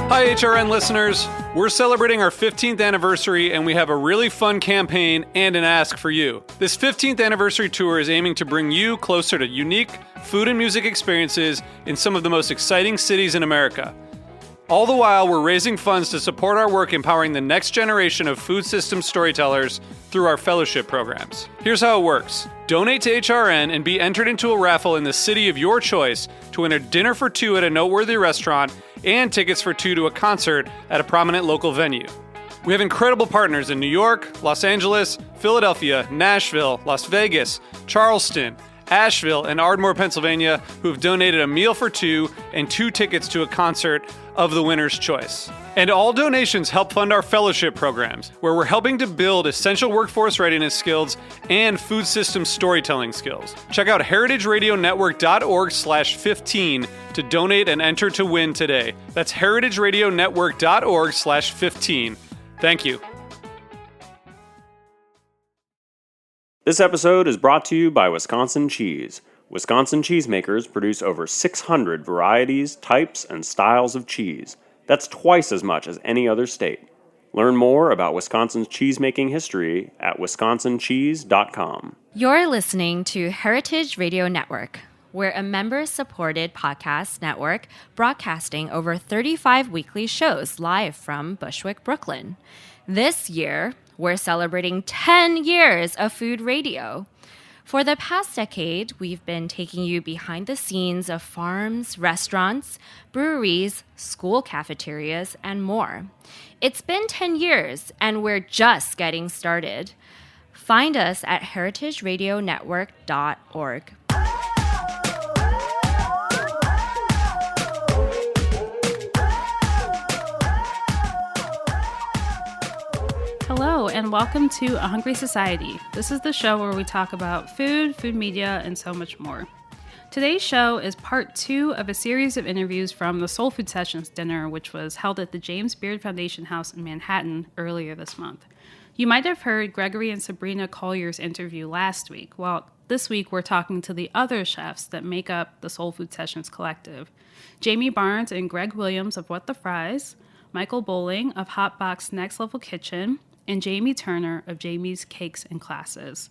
Hi, HRN listeners. We're celebrating our 15th anniversary, and we have a really fun campaign and an ask for you. This 15th anniversary tour is aiming to bring you closer to unique food and music experiences in some of the most exciting cities in America. All the while, we're raising funds to support our work empowering the next generation of food system storytellers through our fellowship programs. Here's how it works. Donate to HRN and be entered into a raffle in the city of your choice to win a dinner for two at a noteworthy restaurant and tickets for two to a concert at a prominent local venue. We have incredible partners in New York, Los Angeles, Philadelphia, Nashville, Las Vegas, Charleston, Asheville, and Ardmore, Pennsylvania, who have donated a meal for two and two tickets to a concert of the winner's choice. And all donations help fund our fellowship programs, where we're helping to build essential workforce readiness skills and food system storytelling skills. Check out heritageradionetwork.org/15 to donate and enter to win today. That's heritageradionetwork.org/15. Thank you. This episode is brought to you by Wisconsin Cheese. Wisconsin cheesemakers produce over 600 varieties, types, and styles of cheese. That's twice as much as any other state. Learn more about Wisconsin's cheesemaking history at wisconsincheese.com. You're listening to Heritage Radio Network. We're a member-supported podcast network broadcasting over 35 weekly shows live from Bushwick, Brooklyn. This year, we're celebrating 10 years of food radio. For the past decade, we've been taking you behind the scenes of farms, restaurants, breweries, school cafeterias, and more. It's been 10 years, and we're just getting started. Find us at heritageradionetwork.org. Hello, and welcome to A Hungry Society. This is the show where we talk about food, food media, and so much more. Today's show is part 2 of a series of interviews from the Soul Food Sessions dinner, which was held at the James Beard Foundation House in Manhattan earlier this month. You might have heard Gregory and Subrina Collier's interview last week. Well, this week we're talking to the other chefs that make up the Soul Food Sessions collective. Jamie Barnes and Greg Williams of What the Fries, Michael Bowling of Hotbox Next Level Kitchen, and Jamie Turner of Jamie's Cakes and Classes.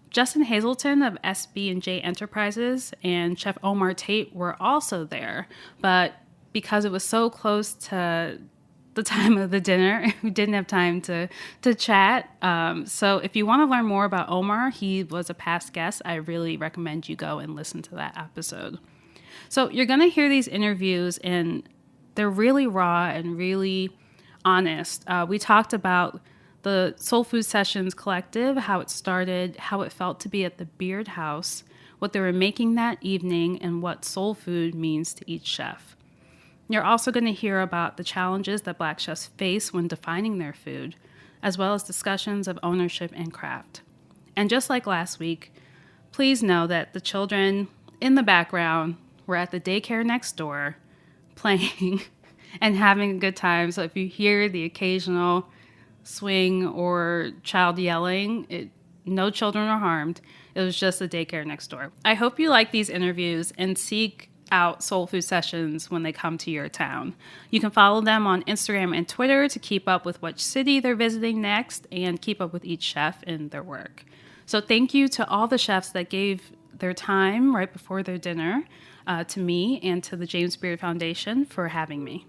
Justin Hazelton of SB&J Enterprises and Chef Omar Tate were also there, but because it was so close to the time of the dinner, we didn't have time to chat. So if you want to learn more about Omar, he was a past guest. I really recommend you go and listen to that episode. So you're going to hear these interviews, and they're really raw and really honest. We talked about the Soul Food Sessions Collective, how it started, how it felt to be at the Beard House, what they were making that evening, and what soul food means to each chef. You're also going to hear about the challenges that Black chefs face when defining their food, as well as discussions of ownership and craft. And just like last week, please know that the children in the background were at the daycare next door playing and having a good time. So if you hear the occasional swing or child yelling, no children are harmed. It was just the daycare next door. I hope you like these interviews and seek out Soul Food Sessions when they come to your town. You can follow them on Instagram and Twitter to keep up with which city they're visiting next and keep up with each chef and their work. So thank you to all the chefs that gave their time right before their dinner to me and to the James Beard Foundation for having me.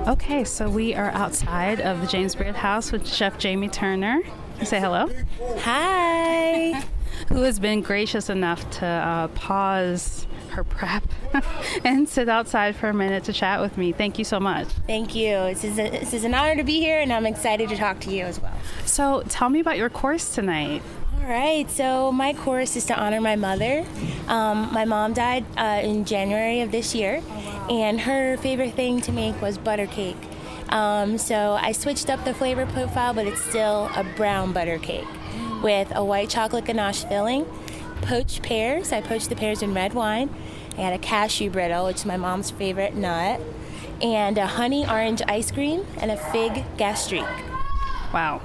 Okay, so we are outside of the James Beard House with Chef Jamie Turner. Say hello. Hi. Who has been gracious enough to pause her prep and sit outside for a minute to chat with me. Thank you so much. Thank you. This is an honor to be here, and I'm excited to talk to you as well. So tell me about your course tonight. All right, so my course is to honor my mother. My mom died in January of this year, and her favorite thing to make was butter cake. So I switched up the flavor profile, but it's still a brown butter cake with a white chocolate ganache filling, poached pears. I poached the pears in red wine. I had a cashew brittle, which is my mom's favorite nut, and a honey orange ice cream, and a fig gastrique. Wow.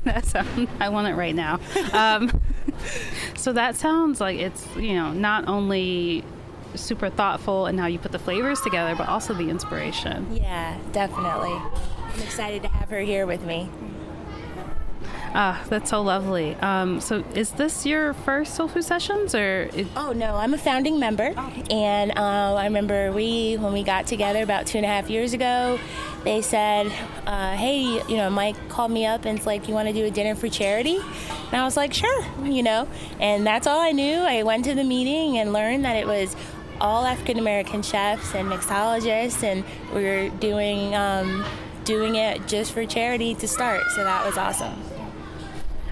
That sounds, I want it right now. So that sounds like it's, not only super thoughtful in how you put the flavors together, but also the inspiration. Yeah, definitely. I'm excited to have her here with me. That's so lovely. So is this your first Soul Food Sessions, or? Oh, no, I'm a founding member. And I remember when we got together about 2.5 years ago, they said, hey, Mike called me up and it's like, you want to do a dinner for charity? And I was like, sure, And that's all I knew. I went to the meeting and learned that it was all African-American chefs and mixologists, and we were doing it just for charity to start. So that was awesome.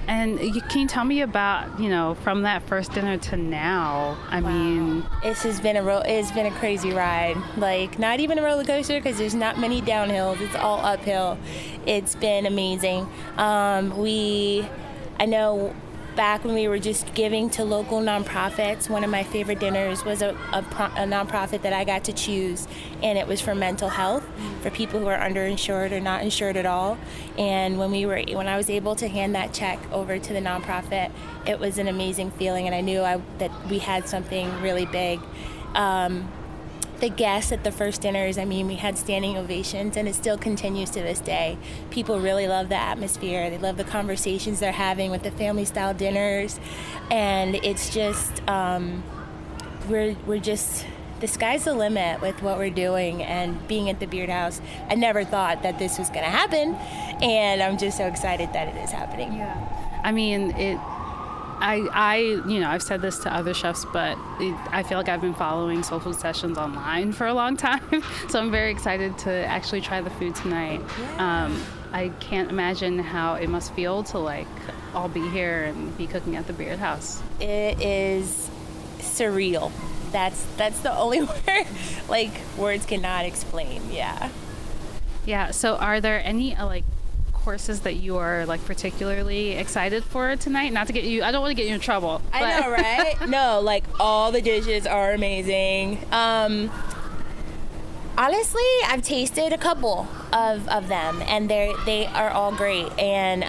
And can you tell me about, from that first dinner to now? I mean, it's been a crazy ride. Like, not even a roller coaster, because there's not many downhills. It's all uphill. It's been amazing. I know back when we were just giving to local nonprofits, one of my favorite dinners was a nonprofit that I got to choose, and it was for mental health, for people who are underinsured or not insured at all. And when I was able to hand that check over to the nonprofit, it was an amazing feeling, and I knew that we had something really big. The guests at the first dinners, we had standing ovations, and it still continues to this day. People really love the atmosphere. They love the conversations they're having with the family-style dinners, and it's just, the sky's the limit with what we're doing and being at the Beard House. I never thought that this was going to happen, and I'm just so excited that it is happening. Yeah. I mean, I've said this to other chefs, but I feel like I've been following Soul Food Sessions online for a long time, so I'm very excited to actually try the food tonight. Yeah. I can't imagine how it must feel to all be here and be cooking at the Beard House. It is surreal. That's the only word, words cannot explain. Yeah. Yeah. So are there any courses that you are particularly excited for tonight? Not to get you, I don't want to get you in trouble. I know, right? No, all the dishes are amazing. Honestly, I've tasted a couple of them, and they are all great. And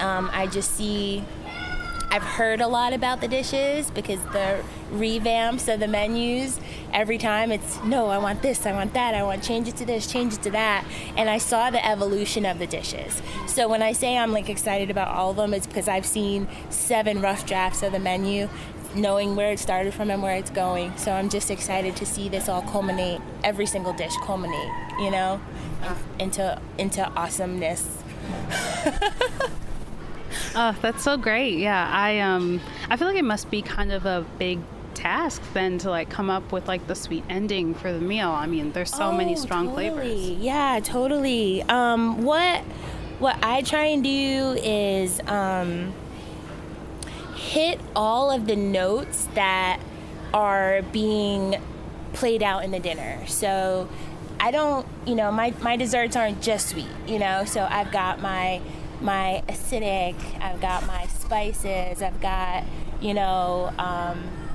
I've heard a lot about the dishes because the revamps of the menus, every time it's, no, I want this, I want that, I want change it to this, change it to that. And I saw the evolution of the dishes. So when I say I'm excited about all of them, it's because I've seen 7 rough drafts of the menu, knowing where it started from and where it's going. So I'm just excited to see this all culminate, every single dish culminate, into awesomeness. Oh, that's so great. Yeah, I feel like it must be kind of a big task then to come up with the sweet ending for the meal. I mean, there's so many strong flavors. Yeah, totally. What I try and do is hit all of the notes that are being played out in the dinner. So I don't, my desserts aren't just sweet, so I've got my acidic, I've got my spices, I've got,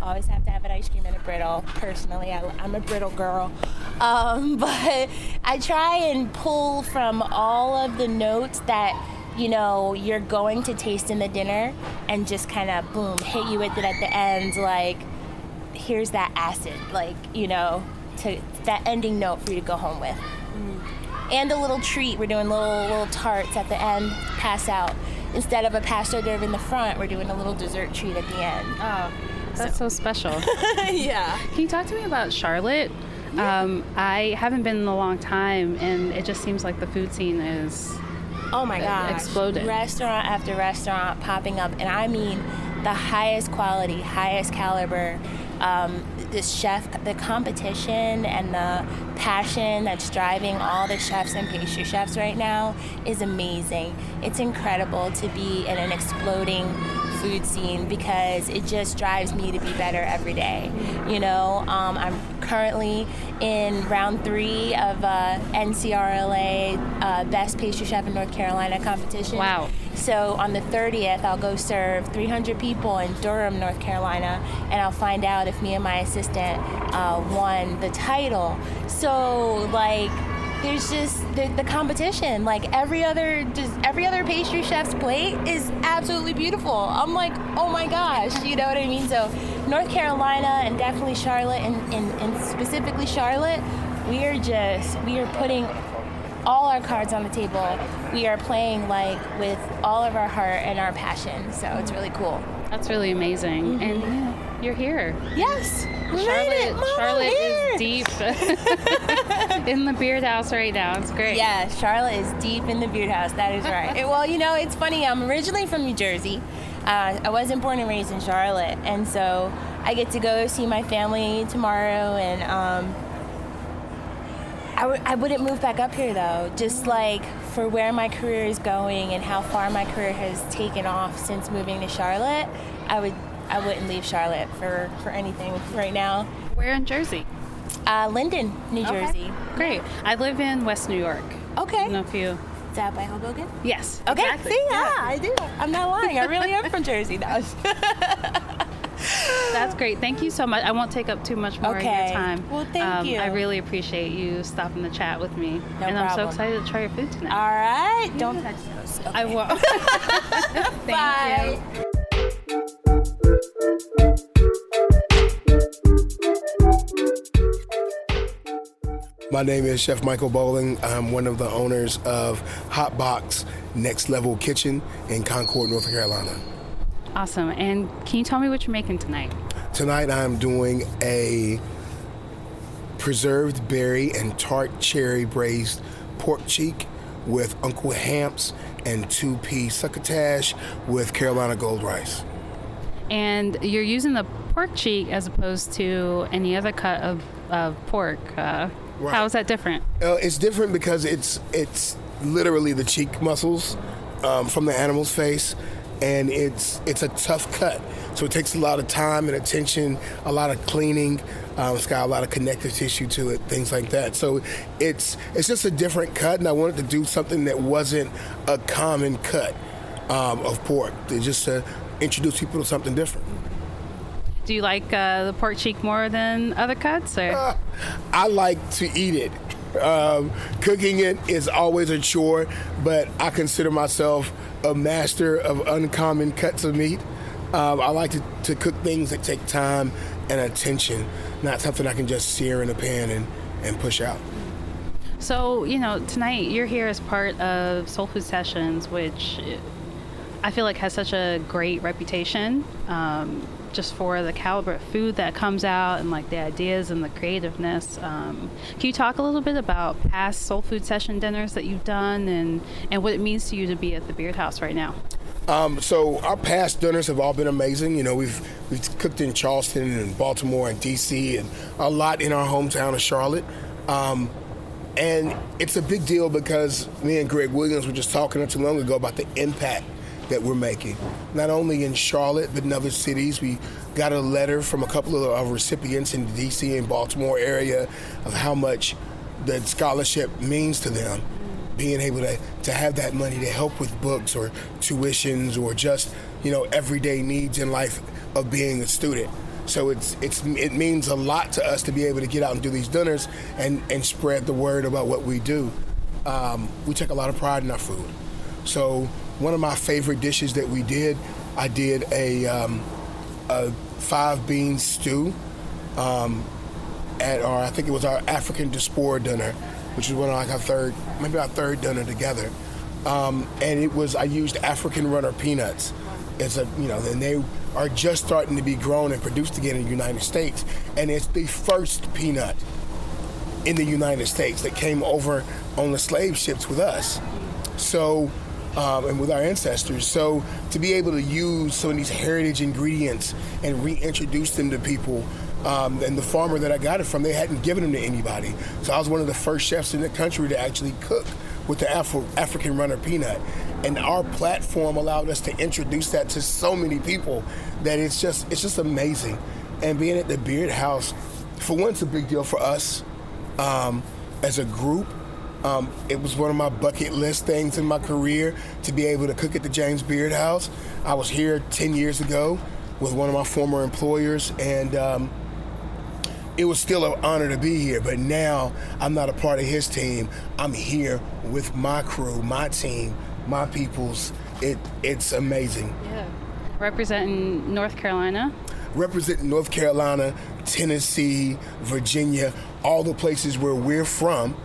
always have to have an ice cream and a brittle. Personally, I'm a brittle girl. But I try and pull from all of the notes that, you're going to taste in the dinner, and just kind of, boom, hit you with it at the end, here's that acid, to that ending note for you to go home with. And a little treat. We're doing little tarts at the end, pass out. Instead of a pâte d'oeuvre in the front, we're doing a little dessert treat at the end. Oh, that's so special. Yeah. Can you talk to me about Charlotte? Yeah. I haven't been in a long time, and it just seems like the food scene is exploded. Restaurant after restaurant popping up, and I mean the highest quality, highest caliber. The competition and the passion that's driving all the chefs and pastry chefs right now is amazing. It's incredible to be in an exploding food scene because it just drives me to be better every day. You know, I'm currently in round 3 of NCRLA Best Pastry Chef in North Carolina competition. Wow. So on the 30th, I'll go serve 300 people in Durham, North Carolina, and I'll find out if me and my assistant won the title. So, like, there's just the competition. Like, every other pastry chef's plate is absolutely beautiful. I'm like, oh my gosh, you know what I mean? So North Carolina and definitely Charlotte, and specifically Charlotte, we are putting all our cards on the table. We are playing like with all of our heart and our passion. So it's really cool. That's really amazing. And yeah, you're here. Yes, we made it. Mom, Charlotte I'm is deep in the Beard House right now. It's great. Yeah, Charlotte is deep in the Beard House. That is right. Well, you know, it's funny. I'm originally from New Jersey. I wasn't born and raised in Charlotte, and so I get to go see my family tomorrow, and I wouldn't move back up here though, just like for where my career is going and how far my career has taken off since moving to Charlotte. I wouldn't leave Charlotte for anything right now. Where in Jersey? Linden, New Jersey. Great. I live in West New York. Okay. I don't know if you... Is that by Hoboken? Yes. Okay. Exactly. See, yeah, I do. I'm not lying. I really am from Jersey though. That's great. Thank you so much. I won't take up too much more of your time. Well, thank you. I really appreciate you stopping to chat with me. No and I'm so problem. excited to try your food tonight. All right. Don't touch those. Okay. I won't. Thank Bye. you. My name is Chef Michael Bowling. I'm one of the owners of Hot Box Next Level Kitchen in Concord, North Carolina. Awesome. And can you tell me what you're making tonight? Tonight I'm doing a preserved berry and tart cherry braised pork cheek with Uncle Hamp's and 2-piece succotash with Carolina Gold rice. And you're using the pork cheek as opposed to any other cut of pork. Right. How is that different? It's different because it's literally the cheek muscles from the animal's face, and it's a tough cut. So it takes a lot of time and attention, a lot of cleaning. It's got a lot of connective tissue to it, things like that. So it's just a different cut, and I wanted to do something that wasn't a common cut of pork, just to introduce people to something different. Do you like the pork cheek more than other cuts? Or? I like to eat it. Cooking it is always a chore, but I consider myself a master of uncommon cuts of meat. I like to cook things that take time and attention, not something I can just sear in a pan and push out. So, you know, tonight you're here as part of Soul Food Sessions, which I feel like has such a great reputation. Just for the caliber of food that comes out and like the ideas and the creativeness. Can you talk a little bit about past Soul Food Session dinners that you've done and what it means to you to be at the Beard House right now? So our past dinners have all been amazing. You know, we've cooked in Charleston and Baltimore and DC and a lot in our hometown of Charlotte. And it's a big deal because me and Greg Williams were just talking not too long ago about the impact that we're making, not only in Charlotte, but in other cities. We got a letter from a couple of our recipients in the DC and Baltimore area of how much the scholarship means to them, being able to have that money to help with books or tuitions or just, you know, everyday needs in life of being a student. So it means a lot to us to be able to get out and do these dinners and spread the word about what we do. We take a lot of pride in our food. So one of my favorite dishes that we did, I did a 5-bean stew at I think it was our African diaspora dinner, which is one of like our third dinner together. And I used African runner peanuts. And they are just starting to be grown and produced again in the United States. And it's the first peanut in the United States that came over on the slave ships with us. So, and with our ancestors. So to be able to use some of these heritage ingredients and reintroduce them to people, and the farmer that I got it from, they hadn't given them to anybody. So I was one of the first chefs in the country to actually cook with the African runner peanut. And our platform allowed us to introduce that to so many people that it's just amazing. And being at the Beard House, for one, it's a big deal for us as a group. It was one of my bucket list things in my career to be able to cook at the James Beard House. I was here 10 years ago with one of my former employers, and it was still an honor to be here. But now I'm not a part of his team. I'm here with my crew, my team, my peoples. It's amazing. Yeah. Representing North Carolina? Representing North Carolina, Tennessee, Virginia, all the places where we're from.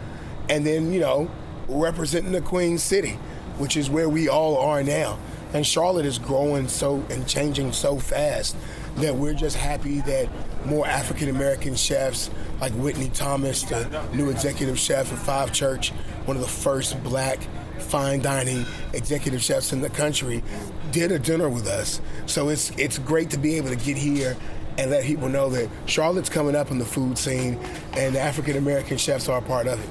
And then, representing the Queen City, which is where we all are now. And Charlotte is growing and changing so fast that we're just happy that more African-American chefs like Whitney Thomas, the new executive chef at Five Church, one of the first black fine dining executive chefs in the country, did a dinner with us. So it's great to be able to get here and let people know that Charlotte's coming up in the food scene and the African-American chefs are a part of it.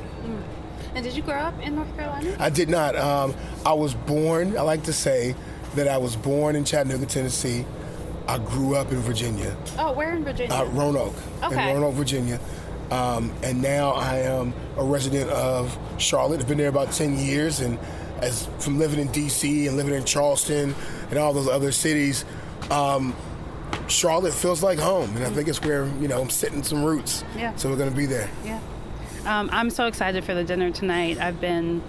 And did you grow up in North Carolina? I did not. I was born, I like to say that I was born in Chattanooga, Tennessee. I grew up in Virginia. Oh, where in Virginia? Roanoke. Okay. In Roanoke, Virginia. And now I am a resident of Charlotte. I've been there about 10 years, and from living in D.C. and living in Charleston and all those other cities, Charlotte feels like home, and I think it's where, I'm setting some roots. Yeah. So we're going to be there. Yeah. I'm so excited for the dinner tonight. I've been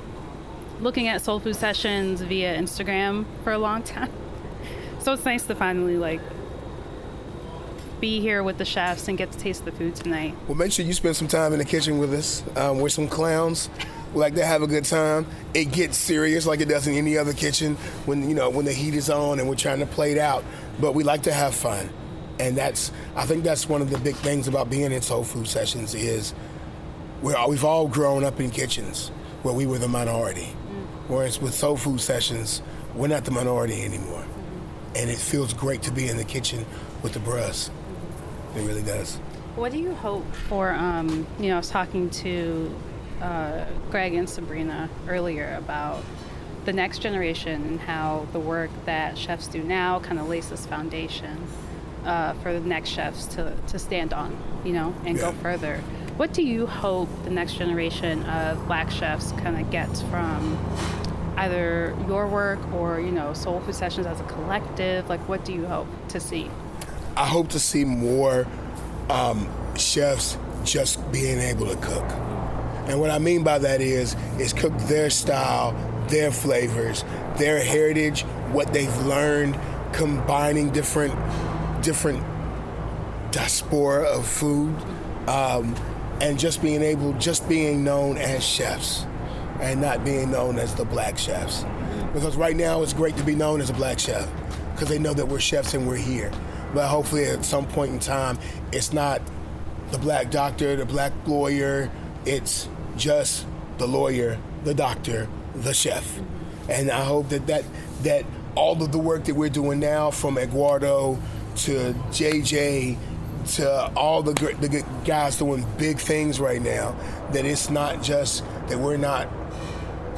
looking at Soul Food Sessions via Instagram for a long time. So it's nice to finally be here with the chefs and get to taste the food tonight. Well, make sure you spend some time in the kitchen with us. We're some clowns. We like to have a good time. It gets serious like it does in any other kitchen when the heat is on and we're trying to play it out. But we like to have fun. And I think that's one of the big things about being in Soul Food Sessions is we've all grown up in kitchens where we were the minority. Whereas with Soul Food Sessions, we're not the minority anymore. And it feels great to be in the kitchen with the bros. It really does. What do you hope for, I was talking to Greg and Subrina earlier about the next generation and how the work that chefs do now kind of lays this foundation for the next chefs to stand on, and go further. What do you hope the next generation of black chefs kind of gets from either your work or, Soul Food Sessions as a collective? What do you hope to see? I hope to see more chefs just being able to cook. And what I mean by that is cook their style, their flavors, their heritage, what they've learned, combining different diaspora of food, and just being known as chefs and not being known as the black chefs. Because right now it's great to be known as a black chef because they know that we're chefs and we're here. But hopefully at some point in time, it's not the black doctor, the black lawyer, it's just the lawyer, the doctor, the chef. And I hope that all of the work that we're doing now, from Eduardo to JJ to all the good guys doing big things right now, that it's not just that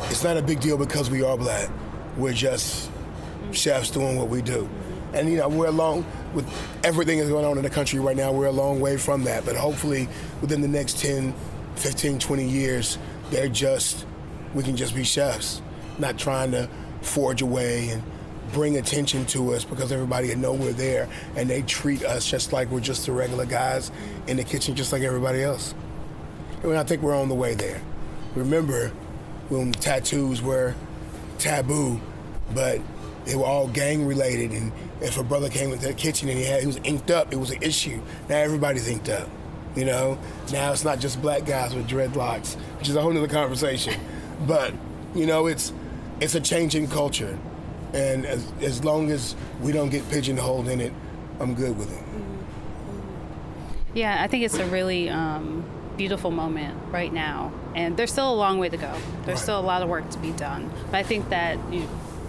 it's not a big deal because we are black. We're just chefs doing what we do. And we're along with everything that's going on in the country right now, we're a long way from that. But hopefully within the next 10, 15, 20 years, we can just be chefs, not trying to forge away and bring attention to us because everybody will know we're there and they treat us just like we're just the regular guys in the kitchen just like everybody else. And I think we're on the way there. Remember when tattoos were taboo, but they were all gang related, and if a brother came into the kitchen and he was inked up, it was an issue. Now everybody's inked up, Now it's not just black guys with dreadlocks, which is a whole nother conversation. But, it's a changing culture. And as long as we don't get pigeonholed in it, I'm good with it. Yeah, I think it's a really beautiful moment right now. And there's still a long way to go. There's still a lot of work to be done. But I think that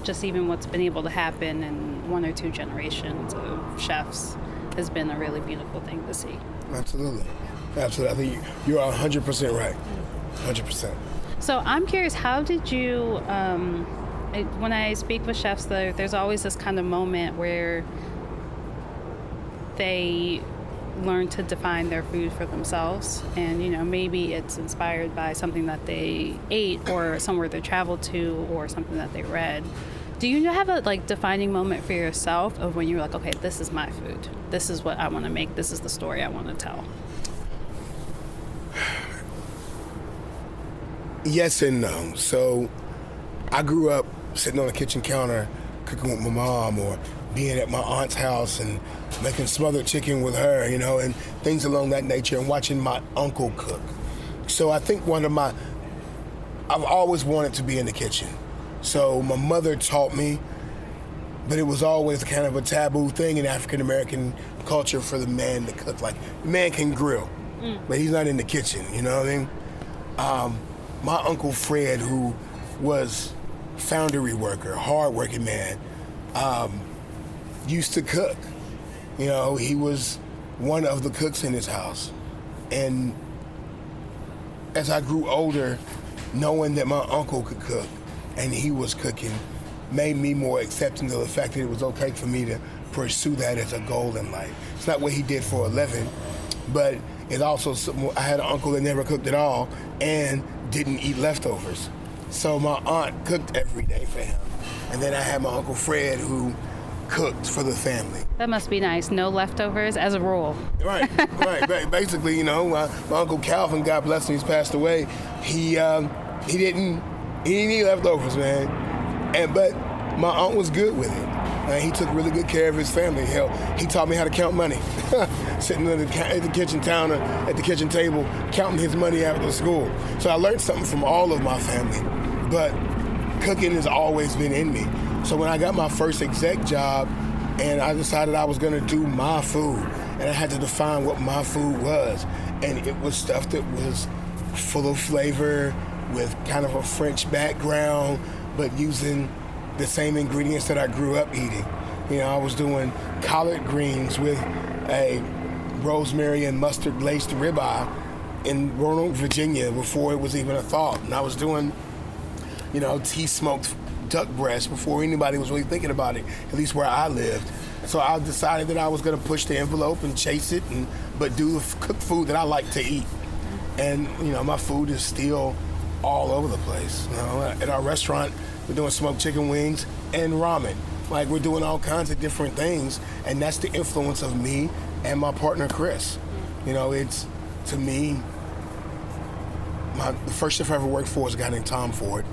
just even what's been able to happen in one or two generations of chefs has been a really beautiful thing to see. Absolutely. I think you're 100% right. 100%. So I'm curious, how did you When I speak with chefs, there's always this kind of moment where they learn to define their food for themselves, and maybe it's inspired by something that they ate or somewhere they traveled to or something that they read. Do you have a defining moment for yourself of when you're like, okay, this is my food, this is what I want to make, this is the story I want to tell? Yes and no. So I grew up sitting on the kitchen counter cooking with my mom, or being at my aunt's house and making smothered chicken with her, and things along that nature, and watching my uncle cook. So I think I've always wanted to be in the kitchen. So my mother taught me, but it was always kind of a taboo thing in African American culture for the man to cook. Like, the man can grill, but he's not in the kitchen, you know what I mean? My Uncle Fred, who was foundry worker, hard-working man, used to cook. He was one of the cooks in his house. And as I grew older, knowing that my uncle could cook and he was cooking made me more accepting of the fact that it was okay for me to pursue that as a goal in life. It's not what he did for a living, but it also, I had an uncle that never cooked at all and didn't eat leftovers. So my aunt cooked every day for him. And then I had my Uncle Fred, who cooked for the family. That must be nice. No leftovers as a rule. Right. Basically, my Uncle Calvin, God bless him, he's passed away. He didn't eat leftovers, man. But my aunt was good with it. And he took really good care of his family. Hell, he taught me how to count money. Sitting at the kitchen counter, at the kitchen table, counting his money after school. So I learned something from all of my family. But cooking has always been in me. So when I got my first exec job and I decided I was gonna do my food, and I had to define what my food was, and it was stuff that was full of flavor with kind of a French background, but using the same ingredients that I grew up eating. I was doing collard greens with a rosemary and mustard laced ribeye in Roanoke, Virginia before it was even a thought. And I was doing, tea-smoked duck breast before anybody was really thinking about it, at least where I lived. So I decided that I was gonna push the envelope and chase it, but do the cooked food that I like to eat. And, my food is still all over the place. At our restaurant, we're doing smoked chicken wings and ramen. Like, we're doing all kinds of different things, and that's the influence of me and my partner, Chris. It's, to me, the first chef I ever worked for was a guy named Tom Ford,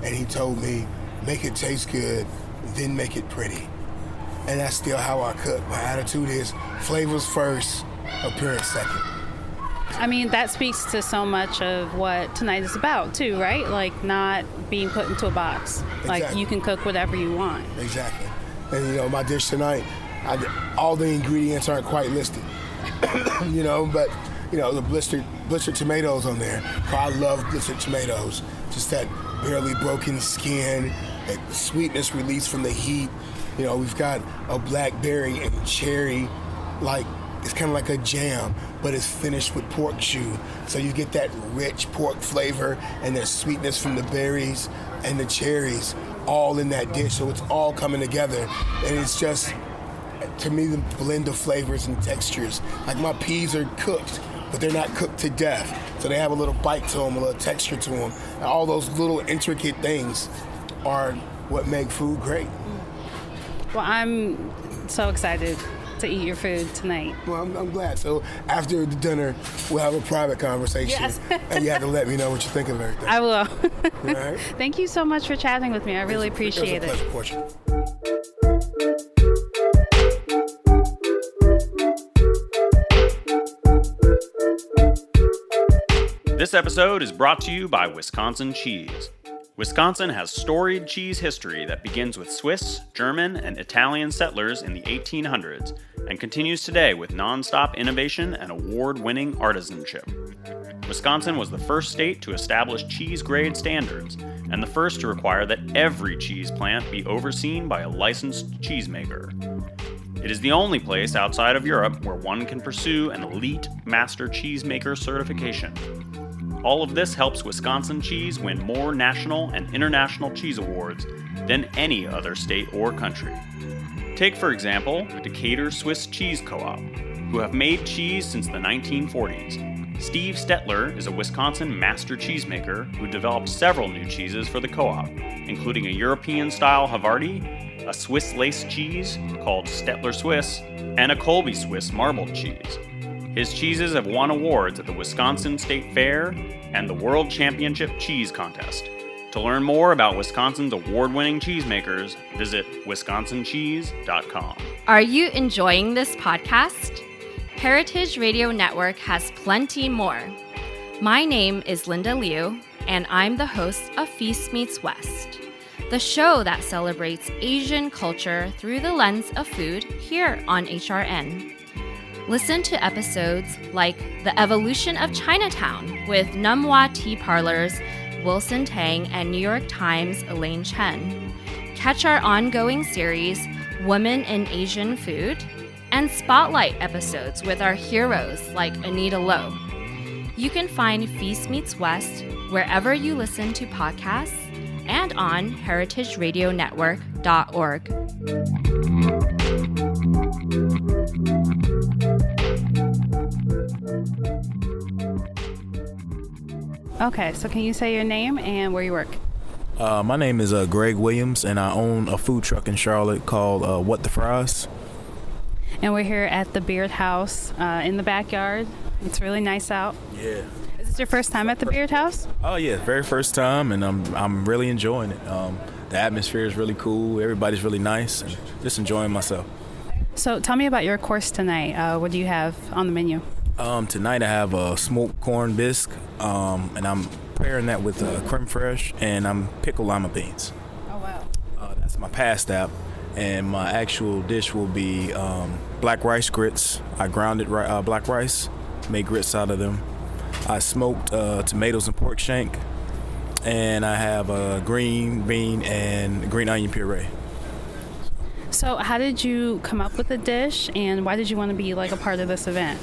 and he told me, make it taste good, then make it pretty. And that's still how I cook. My attitude is flavors first, appearance second. I mean, that speaks to so much of what tonight is about, too, right? Like, not being put into a box. Exactly. Like, you can cook whatever you want. Exactly. And, my dish tonight, all the ingredients aren't quite listed. But, the blistered tomatoes on there. I love blistered tomatoes. Just that barely broken skin, that sweetness released from the heat. We've got a blackberry and cherry, it's kind of like a jam, but it's finished with pork jus. So you get that rich pork flavor and that sweetness from the berries and the cherries all in that dish. So it's all coming together. And it's just, to me, the blend of flavors and textures. Like, my peas are cooked, but they're not cooked to death. So they have a little bite to them, a little texture to them. And all those little intricate things are what make food great. Well, I'm so excited to eat your food tonight. Well, I'm glad. So after the dinner, we'll have a private conversation. Yes. And you have to let me know what you think of everything. I will. All right? Thank you so much for chatting with me. I really appreciate it. It was a pleasure, Portia. This episode is brought to you by Wisconsin Cheese. Wisconsin has storied cheese history that begins with Swiss, German, and Italian settlers in the 1800s and continues today with nonstop innovation and award-winning artisanship. Wisconsin was the first state to establish cheese grade standards and the first to require that every cheese plant be overseen by a licensed cheesemaker. It is the only place outside of Europe where one can pursue an elite master cheesemaker certification. All of this helps Wisconsin cheese win more national and international cheese awards than any other state or country. Take, for example, Decatur Swiss Cheese Co-op, who have made cheese since the 1940s. Steve Stetler is a Wisconsin master cheesemaker who developed several new cheeses for the co-op, including a European-style Havarti, a Swiss lace cheese called Stetler Swiss, and a Colby Swiss marbled cheese. His cheeses have won awards at the Wisconsin State Fair and the World Championship Cheese Contest. To learn more about Wisconsin's award-winning cheesemakers, visit wisconsincheese.com. Are you enjoying this podcast? Heritage Radio Network has plenty more. My name is Linda Liu, and I'm the host of Feast Meets West, the show that celebrates Asian culture through the lens of food here on HRN. Listen to episodes like The Evolution of Chinatown with Numwa Tea Parlor's Wilson Tang and New York Times' Elaine Chen. Catch our ongoing series, Women in Asian Food, and spotlight episodes with our heroes like Anita Lowe. You can find Feast Meets West wherever you listen to podcasts and on heritageradionetwork.org. Okay, so can you say your name and where you work? My name is Greg Williams, and I own a food truck in Charlotte called What the Fries. And we're here at the Beard House in the backyard. It's really nice out. Yeah. Is this your first time at the Beard House? Oh yeah, very first time, and I'm really enjoying it. The atmosphere is really cool. Everybody's really nice, and just enjoying myself. So tell me about your course tonight. What do you have on the menu? Tonight I have a smoked corn bisque, and I'm pairing that with creme fraiche, and I'm pickled lima beans. Oh wow. That's my past app, and my actual dish will be black rice grits. I grounded black rice, made grits out of them. I smoked tomatoes and pork shank, and I have a green bean and green onion puree. So how did you come up with the dish, and why did you want to be like a part of this event?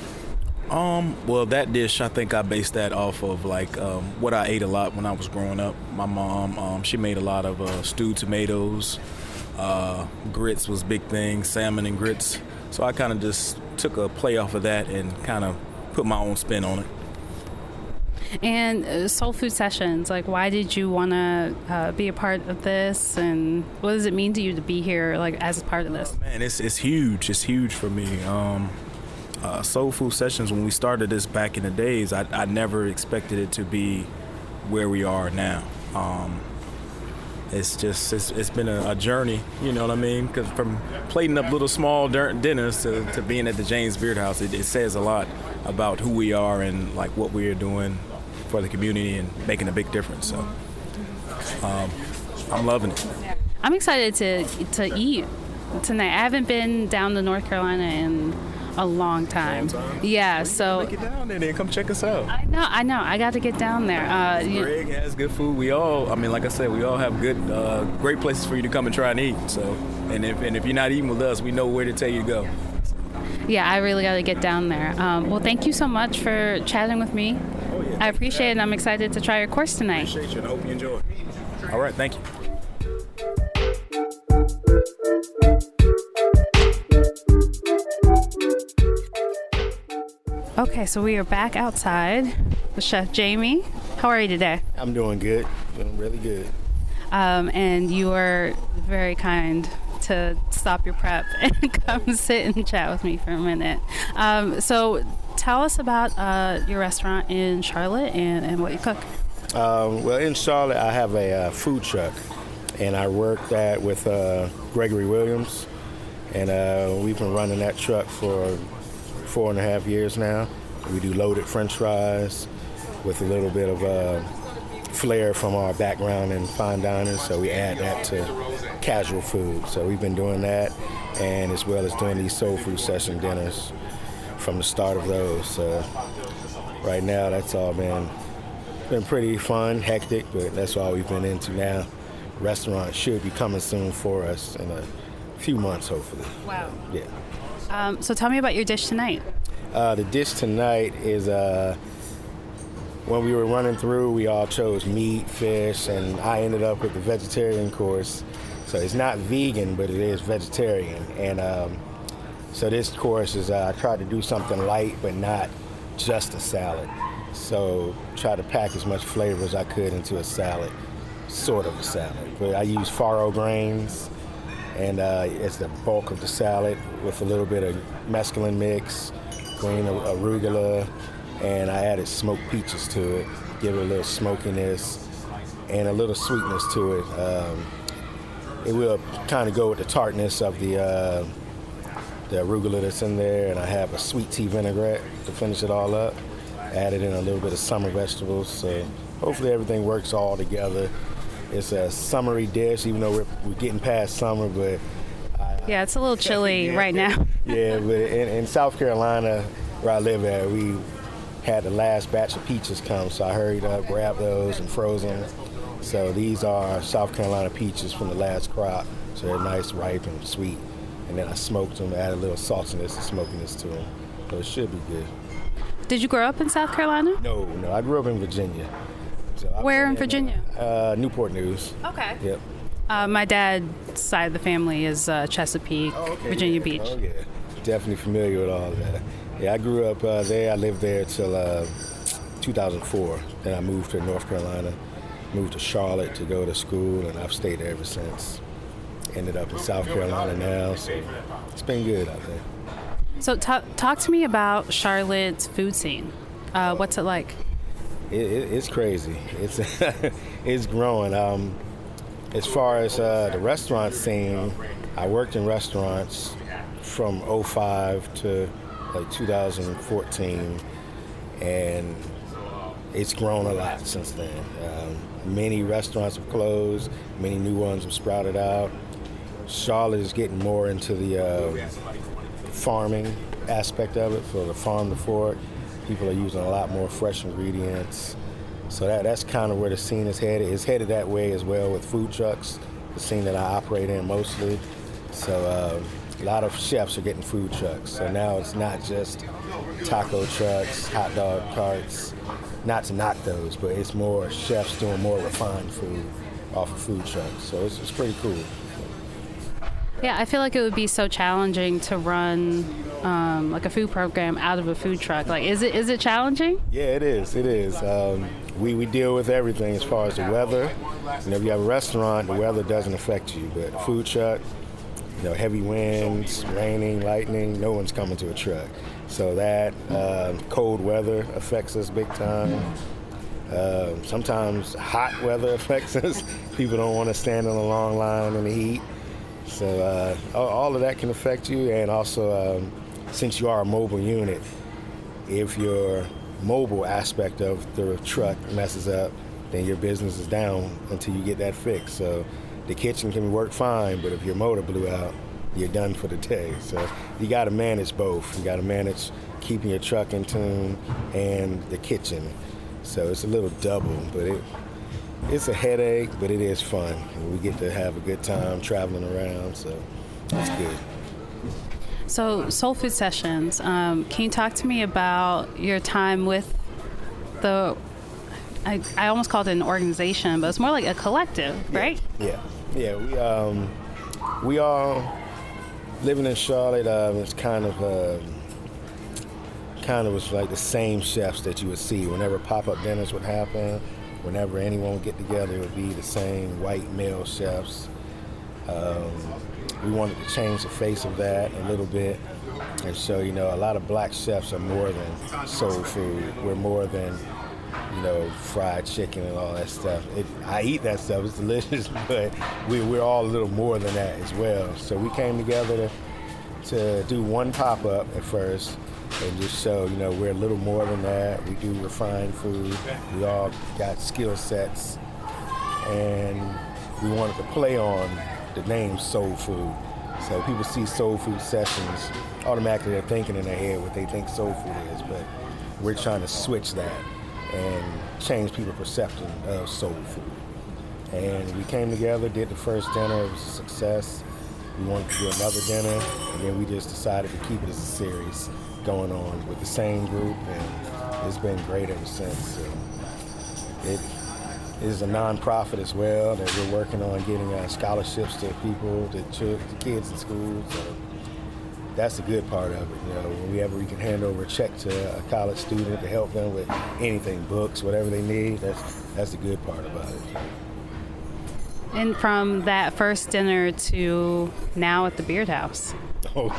Well, that dish, I think I based that off of what I ate a lot when I was growing up. My mom, she made a lot of stewed tomatoes. Grits was big thing, salmon and grits. So I kind of just took a play off of that and kind of put my own spin on it. And Soul Food Sessions, like why did you want to be a part of this, and what does it mean to you to be here like as a part of this? Man, it's huge. It's huge for me. Soul Food Sessions, when we started this back in the days, I never expected it to be where we are now. It's been a journey, you know what I mean? Because from plating up little small dinners to being at the James Beard House, it says a lot about who we are and like what we are doing for the community and making a big difference. So I'm loving it. I'm excited to eat tonight. I haven't been down to North Carolina in a long time. Yeah, so make it down there, then come check us out. I know. I got to get down there. Greg has good food. We all, like I said, we all have good, great places for you to come and try and eat. So, and if you're not eating with us, we know where to tell you to go. Yeah, I really got to get down there. Well, thank you so much for chatting with me. Oh, yeah. I appreciate it, and I'm excited to try your course tonight. Appreciate you, and I hope you enjoy. All right, thank you. Okay, so we are back outside with Chef Jamie. How are you today? I'm doing good. Doing really good. And you were very kind to stop your prep and come sit and chat with me for a minute. So tell us about your restaurant in Charlotte and what you cook. Well, in Charlotte, I have a food truck, and I work that with Gregory Williams, and we've been running that truck for 4.5 years now. We do loaded French fries with a little bit of flair from our background in fine dining, so we add that to casual food. So we've been doing that, and as well as doing these soul food session dinners from the start of those. Right now, that's all been pretty fun, hectic, but that's all we've been into now. Restaurant should be coming soon for us in a few months, hopefully. Wow. Yeah. So tell me about your dish tonight. The dish tonight is when we were running through, we all chose meat, fish, and I ended up with the vegetarian course. So it's not vegan, but it is vegetarian. And so this course is, I tried to do something light, but not just a salad. So try to pack as much flavor as I could into a salad, sort of a salad. But I use farro grains, and it's the bulk of the salad with a little bit of mesclun mix, green arugula, and I added smoked peaches to it, give it a little smokiness and a little sweetness to it. It will kind of go with the tartness of the arugula that's in there, and I have a sweet tea vinaigrette to finish it all up. Added in a little bit of summer vegetables, so hopefully everything works all together. It's a summery dish, even though we're getting past summer, but yeah, it's a little chilly right now. Yeah, but in South Carolina, where I live at, we had the last batch of peaches come, so I hurried up, grabbed those and froze them. So these are South Carolina peaches from the last crop, so they're nice, ripe, and sweet. And then I smoked them, added a little saltiness and smokiness to them, so it should be good. Did you grow up in South Carolina? No, I grew up in Virginia. So Where in Virginia? Newport News. Okay. Yep. My dad's side of the family is Chesapeake, Virginia Beach. Oh, yeah. Definitely familiar with all of that. Yeah, I grew up there. I lived there till 2004. Then I moved to North Carolina, moved to Charlotte to go to school, and I've stayed there ever since. Ended up in South Carolina now, so it's been good out there. So talk to me about Charlotte's food scene. What's it like? It's crazy. It's it's growing. As far as the restaurant scene, I worked in restaurants from 2005 to like 2014, and it's grown a lot since then. Many restaurants have closed, many new ones have sprouted out. Charlotte is getting more into the farming aspect of it, for the farm to fork. People are using a lot more fresh ingredients. So that's kind of where the scene is headed. It's headed that way as well with food trucks, the scene that I operate in mostly. So a lot of chefs are getting food trucks. So now it's not just taco trucks, hot dog carts, not to knock those, but it's more chefs doing more refined food off of food trucks. So it's pretty cool. Yeah, I feel like it would be so challenging to run like a food program out of a food truck. Like, is it challenging? Yeah, it is. We deal with everything as far as the weather. You know, if you have a restaurant, the weather doesn't affect you, but a food truck, you know, heavy winds, raining, lightning, no one's coming to a truck. So that cold weather affects us big time. Sometimes hot weather affects us. People don't want to stand on a long line in the heat. So all of that can affect you, and also since you are a mobile unit, if your mobile aspect of the truck messes up, then your business is down until you get that fixed. So the kitchen can work fine, but if your motor blew out, you're done for the day. So you got to manage both. You got to manage keeping your truck in tune and the kitchen. So it's a little double, but it's a headache, but it is fun. We get to have a good time traveling around, so it's good. So Soul Food Sessions, can you talk to me about your time with I almost called it an organization, but it's more like a collective, right? Yeah. We all living in Charlotte. It's kind of was like the same chefs that you would see whenever pop-up dinners would happen. Whenever anyone would get together, it would be the same white male chefs. We wanted to change the face of that a little bit and show, you know, a lot of black chefs are more than soul food. We're more than, you know, fried chicken and all that stuff. I eat that stuff, it's delicious, but we're all a little more than that as well. So we came together to do one pop-up at first, and just show, you know, we're a little more than that. We do refined food. We all got skill sets, and we wanted to play on the name Soul Food. So people see Soul Food Sessions, automatically they're thinking in their head what they think soul food is, but we're trying to switch that and change people's perception of soul food. And we came together, did the first dinner, it was a success. We wanted to do another dinner, and then we just decided to keep it as a series going on with the same group, and it's been great ever since. So It is a nonprofit as well that we're working on getting scholarships to people, to kids in school. So that's the good part of it. You know, whenever we can hand over a check to a college student to help them with anything, books, whatever they need, that's the good part about it. And from that first dinner to now at the Beard House. Oh,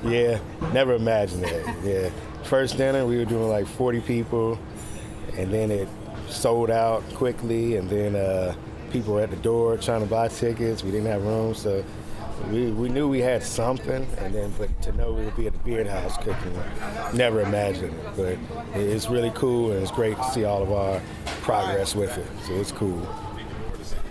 yeah, never imagined that. Yeah, first dinner we were doing like 40 people, and then it sold out quickly, and then people were at the door trying to buy tickets. We didn't have room, so we knew we had something, and then but to know we would be at the Beard House cooking, never imagined it. But it's really cool, and it's great to see all of our progress with it. So it's cool.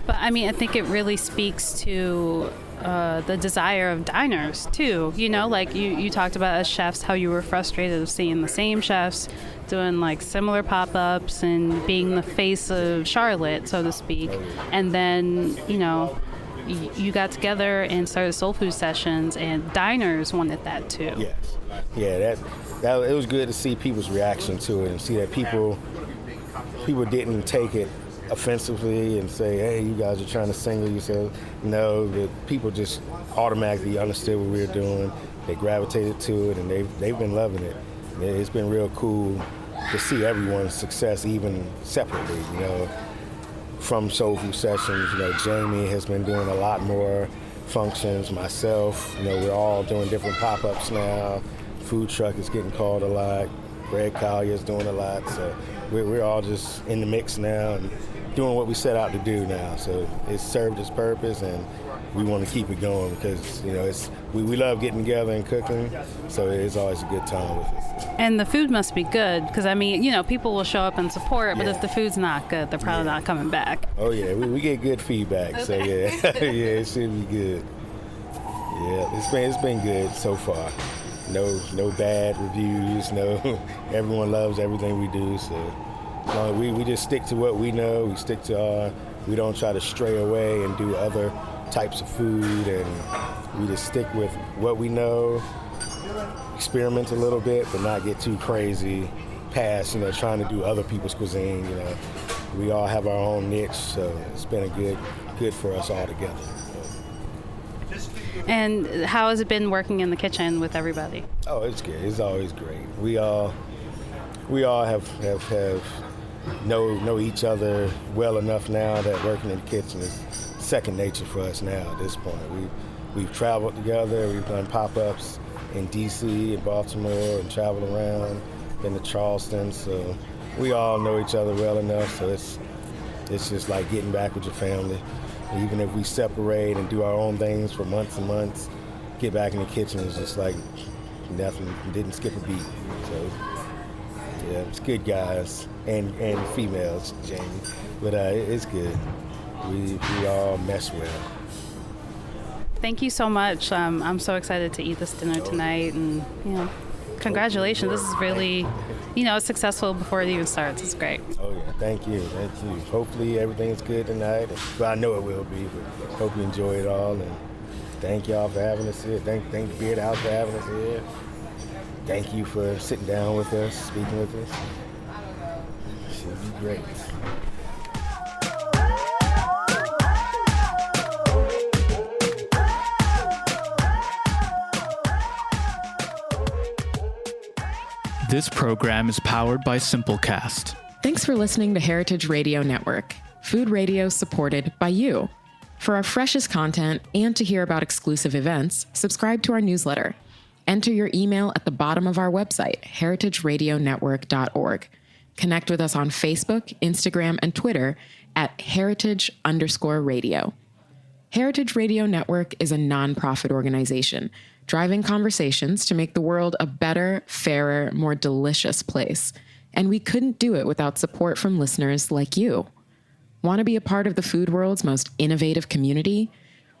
But I mean, I think it really speaks to the desire of diners too. You know, like you talked about as chefs how you were frustrated of seeing the same chefs doing like similar pop-ups and being the face of Charlotte, so to speak. And then, you know, you got together and started soul food sessions, and diners wanted that too. Yes. Yeah, that it was good to see people's reaction to it and see that people didn't take it offensively and say, hey, you guys are trying to single yourself. No, the people just automatically understood what we were doing. They gravitated to it, and they've been loving it. It's been real cool to see everyone's success, even separately, you know. From soul food sessions, you know, Jamie has been doing a lot more functions, myself, you know, we're all doing different pop-ups now. Food truck is getting called a lot. Greg Collier is doing a lot, so we're all just in the mix now and doing what we set out to do now. So it's served its purpose, and we want to keep it going because, you know, we love getting together and cooking, so it's always a good time with us. And the food must be good because, I mean, you know, people will show up and support, but if the food's not good, they're probably not coming back. Oh, yeah, we get good feedback, so yeah, yeah, it should be good. Yeah, it's been good so far. No bad reviews, everyone loves everything we do, so we just stick to what we know. We don't try to stray away and do other types of food, and we just stick with what we know, experiment a little bit, but not get too crazy past, you know, trying to do other people's cuisine, you know. We all have our own niche, so it's been good for us all together. And how has it been working in the kitchen with everybody? Oh, it's good. It's always great. We all have know each other well enough now that working in the kitchen is second nature for us now at this point. We've traveled together. We've done pop-ups in D.C. and Baltimore and traveled around, been to Charleston. So we all know each other well enough. So it's just like getting back with your family. Even if we separate and do our own things for months and months, get back in the kitchen is just like nothing, didn't skip a beat. So, yeah, it's good guys and females, Jamie. But it's good. We all mesh well. Thank you so much. I'm so excited to eat this dinner tonight, and, you know, congratulations. This is really, you know, successful before it even starts. It's great. Oh, yeah. Thank you. Hopefully everything's good tonight. Well, I know it will be, but hope you enjoy it all. And thank y'all for having us here. Thank the Beard House for having us here. Thank you for sitting down with us, speaking with us. It should be great. This program is powered by Simplecast. Thanks for listening to Heritage Radio Network, food radio supported by you. For our freshest content and to hear about exclusive events, subscribe to our newsletter. Enter your email at the bottom of our website, heritageradionetwork.org. Connect with us on Facebook, Instagram, and Twitter at heritage_radio. Heritage Radio Network is a nonprofit organization driving conversations to make the world a better, fairer, more delicious place. And we couldn't do it without support from listeners like you. Want to be a part of the food world's most innovative community?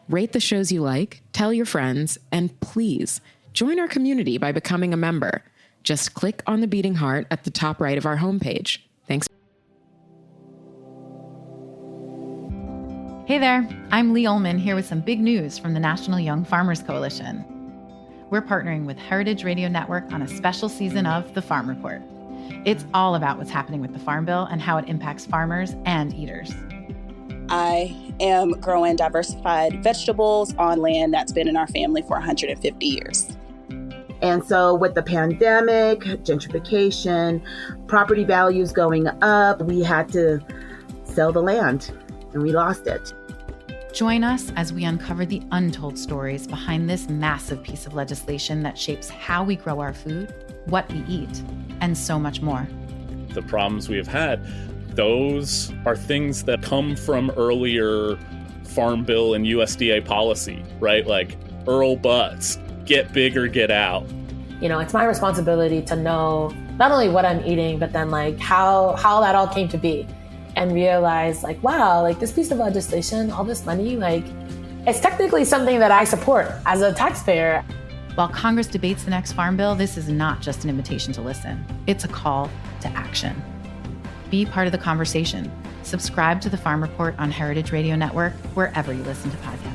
Rate the shows you like, tell your friends, and please join our community by becoming a member. Just click on the beating heart at the top right of our homepage. Thanks. Hey there, I'm Lee Ullman here with some big news from the National Young Farmers Coalition. We're partnering with Heritage Radio Network on a special season of The Farm Report. It's all about what's happening with the Farm Bill and how it impacts farmers and eaters. I am growing diversified vegetables on land that's been in our family for 150 years. And so with the pandemic, gentrification, property values going up, we had to sell the land and we lost it. Join us as we uncover the untold stories behind this massive piece of legislation that shapes how we grow our food, what we eat, and so much more. The problems we have had, those are things that come from earlier Farm Bill and USDA policy, right? Like Earl Butts, get big or get out. You know, it's my responsibility to know not only what I'm eating, but then like how that all came to be, and realize like, wow, like this piece of legislation, all this money, like it's technically something that I support as a taxpayer. While Congress debates the next Farm Bill, this is not just an invitation to listen. It's a call to action. Be part of the conversation. Subscribe to the Farm Report on Heritage Radio Network, wherever you listen to podcasts.